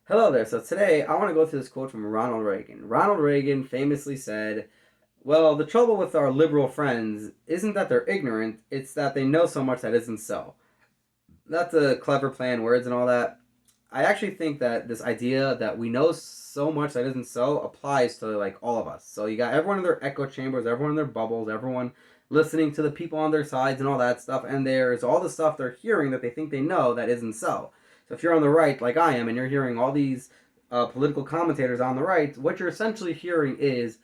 Hello there. So today I want to go through this quote from Ronald Reagan. Ronald Reagan famously said, "Well, the trouble with our liberal friends isn't that they're ignorant, it's that they know so much that isn't so." That's a clever play on words and all that. I actually think that this idea that we know so much that isn't so applies to like all of us. So you got everyone in their echo chambers, everyone in their bubbles, everyone listening to the people on their sides and all that stuff, and there's all the stuff they're hearing that they think they know that isn't so. So if you're on the right, like I am, and you're hearing all these political commentators on the right, what you're essentially hearing is,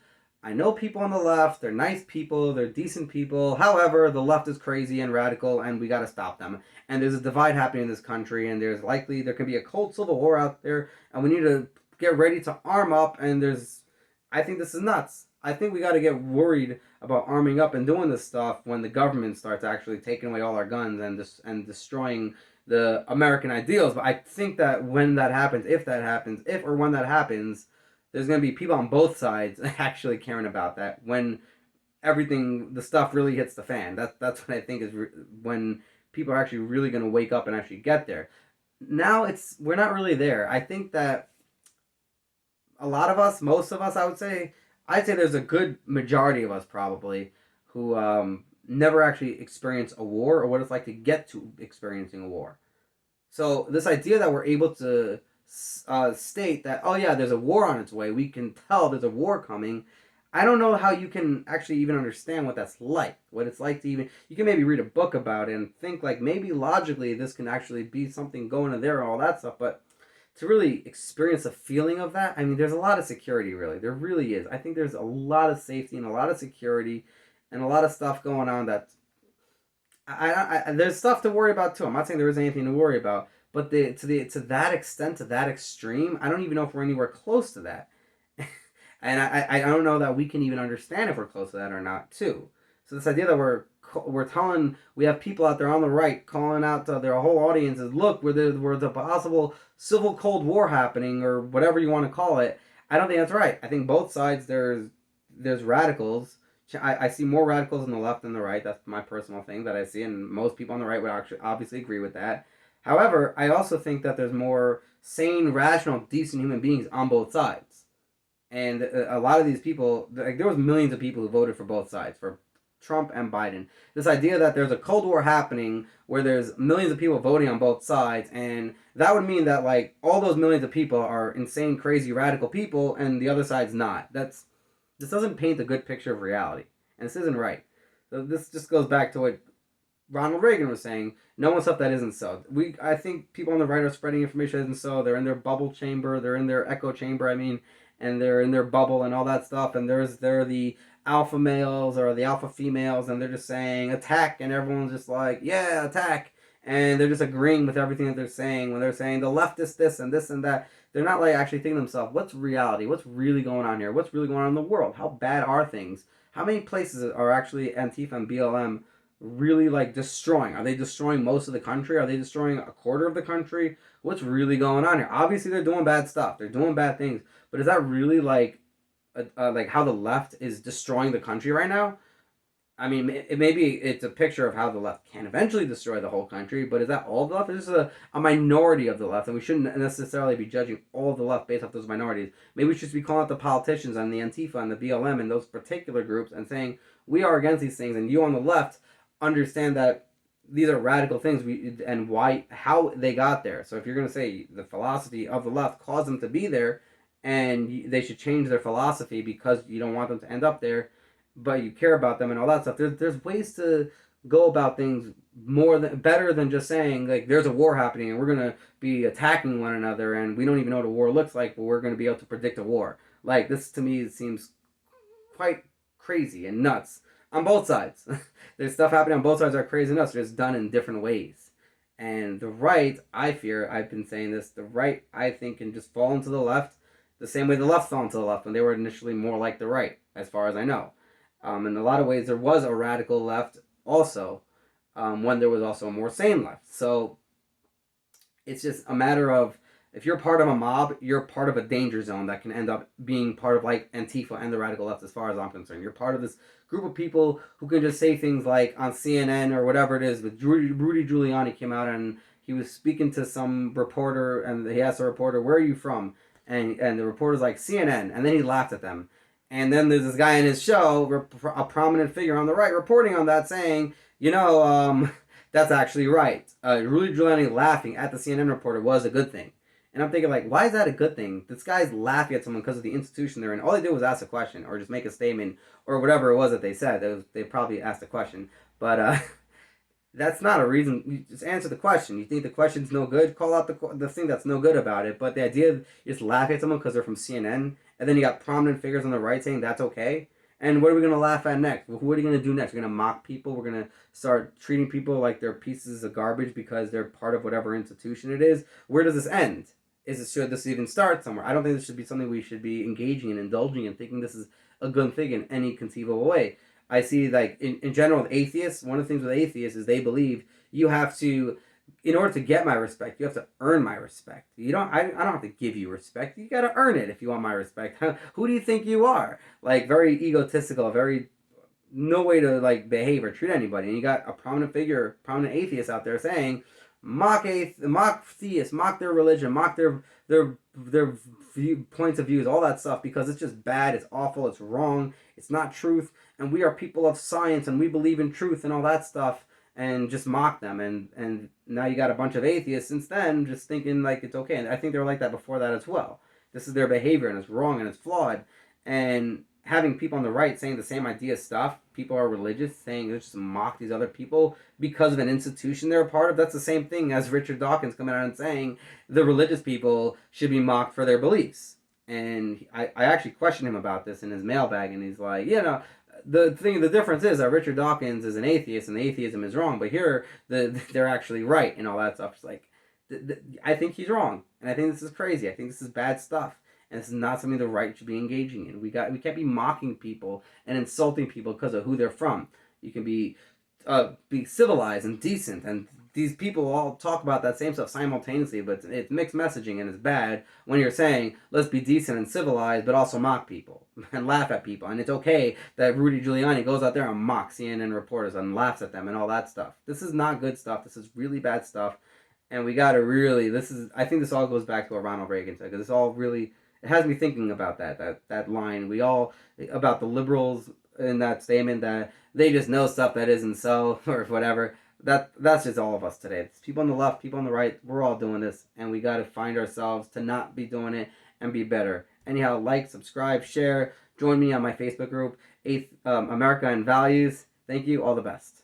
I know people on the left, they're nice people, they're decent people. However, the left is crazy and radical, and we got to stop them. And there's a divide happening in this country, and there could be a cold civil war out there, and we need to get ready to arm up. I think this is nuts. I think we got to get worried about arming up and doing this stuff when the government starts actually taking away all our guns and destroying the American ideals. But I think that when that happens, if or when that happens, there's going to be people on both sides actually caring about that when the stuff really hits the fan. That's what I think is when people are actually really going to wake up and actually get there. Now we're not really there. I think that a lot of us, most of us, I'd say there's a good majority of us probably who never actually experience a war or what it's like to get to experiencing a war. So this idea that we're able to state that, oh yeah, there's a war on its way, we can tell there's a war coming. I don't know how you can actually even understand what that's like. What it's like to even, you can maybe read a book about it and think like maybe logically this can actually be something going in there and all that stuff, but to really experience a feeling of that, I mean, there's a lot of security, really. There really is. I think there's a lot of safety and a lot of security and a lot of stuff going on that there's stuff to worry about too. I'm not saying there isn't anything to worry about, but to that extent, to that extreme, I don't even know if we're anywhere close to that. And I don't know that we can even understand if we're close to that or not too. So this idea that we have people out there on the right calling out to their whole audiences, look, where the possible civil cold war happening or whatever you want to call it. I don't think that's right. I think both sides there's radicals. I see more radicals on the left than the right. That's my personal thing that I see, and most people on the right would actually obviously agree with that. However, I also think that there's more sane, rational, decent human beings on both sides. And a lot of these people, like there was millions of people who voted for both sides, for Trump and Biden. This idea that there's a Cold War happening where there's millions of people voting on both sides, and that would mean that like all those millions of people are insane, crazy, radical people, and the other side's not. This doesn't paint a good picture of reality, and this isn't right. So this just goes back to what Ronald Reagan was saying. No one stuff that isn't so. I think people on the right are spreading information that isn't so. They're in their bubble chamber. They're in their echo chamber. I mean, and they're in their bubble and all that stuff. And they're the alpha males or the alpha females, and they're just saying attack, and everyone's just like, yeah, attack, and they're just agreeing with everything that they're saying when they're saying the left is this and that. They're not like actually thinking to themselves, what's reality? What's really going on here? What's really going on in the world? How bad are things? How many places are actually Antifa and BLM really like destroying? Are they destroying most of the country? Are they destroying a quarter of the country? What's really going on here? Obviously, they're doing bad stuff. They're doing bad things. But is that really like how the left is destroying the country right now? I mean, maybe it's a picture of how the left can eventually destroy the whole country, but is that all the left? This is a minority of the left, and we shouldn't necessarily be judging all of the left based off those minorities. Maybe we should just be calling out the politicians and the Antifa and the BLM and those particular groups and saying, we are against these things, and you on the left understand that these are radical things and how they got there. So if you're going to say the philosophy of the left caused them to be there, and they should change their philosophy because you don't want them to end up there, but you care about them and all that stuff. There's ways to go about things better than just saying like there's a war happening and we're gonna be attacking one another and we don't even know what a war looks like, but we're gonna be able to predict a war. Like this to me seems quite crazy and nuts on both sides. There's stuff happening on both sides that are crazy nuts. They're just done in different ways. And the right, I fear, I've been saying this, the right I think can just fall into the left the same way the left fell into the left when they were initially more like the right, as far as I know. In a lot of ways, there was a radical left also, when there was also a more sane left. So it's just a matter of if you're part of a mob, you're part of a danger zone that can end up being part of like Antifa and the radical left, as far as I'm concerned. You're part of this group of people who can just say things like on CNN or whatever it is. But Rudy Giuliani came out and he was speaking to some reporter, and he asked the reporter, "Where are you from?" And the reporter's like, "CNN," and then he laughed at them. And then there's this guy in his show, a prominent figure on the right, reporting on that, saying, that's actually right. Rudy Giuliani laughing at the CNN reporter was a good thing. And I'm thinking, like, why is that a good thing? This guy's laughing at someone because of the institution they're in. All they did was ask a question or just make a statement or whatever it was that they said. They probably asked a question. But that's not a reason. You just answer the question. You think the question's no good? Call out the thing that's no good about it. But the idea of you just laugh at someone because they're from CNN, and then you got prominent figures on the right saying that's okay. And what are we going to laugh at next? What are you going to do next? We're going to mock people. We're going to start treating people like they're pieces of garbage because they're part of whatever institution it is. Where does this end? Should this even start somewhere? I don't think this should be something we should be engaging in, indulging in, thinking this is a good thing in any conceivable way. I see, like, in general, with atheists, one of the things with atheists is they believe you have to, in order to get my respect, you have to earn my respect. I don't have to give you respect. You got to earn it if you want my respect. Who do you think you are? Like, very egotistical, very no way to, like, behave or treat anybody. And you got a prominent figure, prominent atheist out there saying, mock theists, mock their religion, mock their points of views, all that stuff, because it's just bad, it's awful, it's wrong, it's not truth, and we are people of science and we believe in truth and all that stuff, and just mock them. And now you got a bunch of atheists since then just thinking like it's okay. And I think they were like that before that as well. This is their behavior and it's wrong and it's flawed. And having people on the right saying the same idea stuff, people are religious, saying let's just mock these other people because of an institution they're a part of. That's the same thing as Richard Dawkins coming out and saying the religious people should be mocked for their beliefs. And I actually questioned him about this in his mailbag, and he's like, the difference is that Richard Dawkins is an atheist and atheism is wrong, but here they're actually right and all that stuff. It's like, I think he's wrong, and I think this is crazy. I think this is bad stuff. And this is not something the right should be engaging in. We can't be mocking people and insulting people because of who they're from. You can be civilized and decent, and these people all talk about that same stuff simultaneously, but it's mixed messaging and it's bad when you're saying let's be decent and civilized but also mock people and laugh at people. And it's okay that Rudy Giuliani goes out there and mocks CNN reporters and laughs at them and all that stuff. This is not good stuff. This is really bad stuff, and we gotta really, I think this all goes back to what Ronald Reagan said, because this all really, it has me thinking about that line. We all, about the liberals in that statement that they just know stuff that isn't so, or whatever. That's just all of us today. It's people on the left, people on the right. We're all doing this, and we got to find ourselves to not be doing it and be better. Anyhow, like, subscribe, share. Join me on my Facebook group, America and Values. Thank you. All the best.